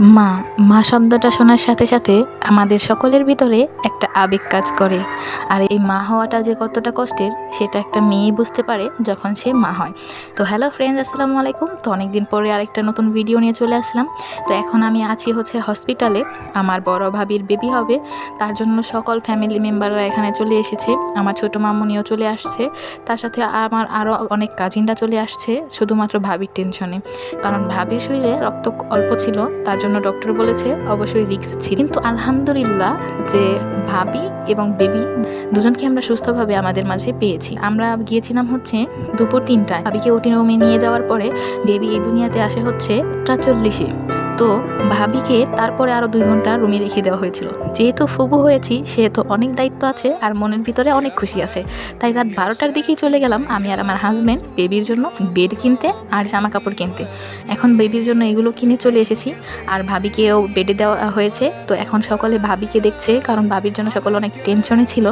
মা মা শব্দটা শোনার সাথে সাথে আমাদের সকলের ভিতরে একটা আবেগ কাজ করে। আর এই মা হওয়াটা যে কতটা কষ্টের সেটা একটা মেয়ে বুঝতে পারে যখন সে মা হয়। তো হ্যালো ফ্রেন্ডস, আসসালামু আলাইকুম। তো অনেকদিন পরে আরেকটা নতুন ভিডিও নিয়ে চলে আসলাম। তো এখন আমি আছি হসপিটালে। আমার বড় ভাবির বেবি হবে, তার জন্য সকল ফ্যামিলি মেম্বাররা এখানে চলে এসেছে। আমার ছোটো মামুনিও চলে আসছে, তার সাথে আমার আরও অনেক কাজিনরা চলে আসছে শুধুমাত্র ভাবির টেনশনে। কারণ ভাবির শরীরে রক্ত অল্প ছিল, তার জন্য ডক্টর বলেছে অবশ্যই রিস্ক ছিল। কিন্তু আলহামদুলিল্লাহ যে ভাবি এবং বেবি দুজনকে আমরা সুস্থভাবে আমাদের মাঝে পেয়েছি। আমরা গিয়েছিলাম দুপুর 3টায়। ভাবিকে ওটি রুমে নিয়ে যাওয়ার পরে বেবি এই দুনিয়াতে আসে 40-এ। তো ভাবিকে তারপরে আরও 2 ঘন্টা রুমে রেখে দেওয়া হয়েছিল। যেহেতু ফুবু হয়েছি সেহেতু অনেক দায়িত্ব আছে আর মনের ভিতরে অনেক খুশি আছে। তাই রাত 12টার দিকেই চলে গেলাম আমি আর আমার হাজব্যান্ড বেবির জন্য বেড কিনতে আর জামা কাপড় কিনতে। এখন বেবির জন্য এগুলো কিনে চলে এসেছি আর ভাবিকেও বেডে দেওয়া হয়েছে। তো এখন সকলে ভাবিকে দেখছে, কারণ ভাবির জন্য সকলে অনেক টেনশনে ছিল।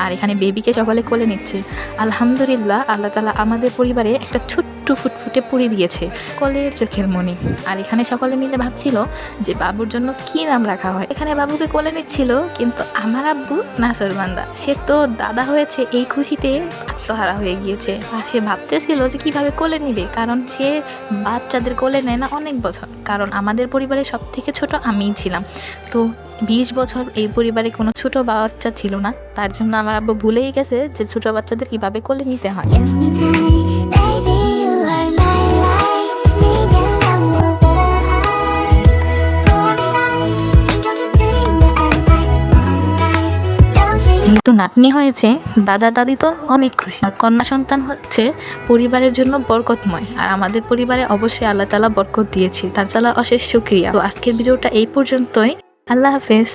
আর এখানে বেবিকে সকলে কোলে নিচ্ছে। আলহামদুলিল্লাহ, আল্লাহ তাআলা আমাদের পরিবারে একটা ছোট্ট ফুটফুটে পুরি দিয়েছে, কলের চোখের মনি। আর এখানে সকলে মিলে ভাবছিল যে বাবুর জন্য কি নাম রাখা হয়। এখানে বাবুকে কোলে নিচ্ছিল, কিন্তু আমার আব্বু নাসরবান্দা সে তো দাদা হয়েছে এই খুশিতে আত্মহারা হয়ে গিয়েছে। আর সে ভাবতেছিল যে কিভাবে কোলে নিবে, কারণ সে বাচ্চাদের কোলে নেয় না অনেক বছর। কারণ আমাদের পরিবারে সব থেকে ছোট আমিই ছিলাম। তো 20 বছর এই পরিবারে কোনো ছোট বাচ্চা ছিল না, তার জন্য আমার আব্বু ভুলেই গেছে যে ছোট বাচ্চাদের কিভাবে কোলে নিতে হয়। যেহেতু নাতনি হয়েছে, দাদা দাদি তো অনেক খুশি। কন্যা সন্তান পরিবারের জন্য বরকতময়। আর আমাদের পরিবারে অবশ্যই আল্লাহ তাআলা বরকত দিয়েছে, তার তাআলা অশেষ শুকরিয়া। তো আজকের ভিডিওটা এই পর্যন্তই। আল্লাহ হাফেজ।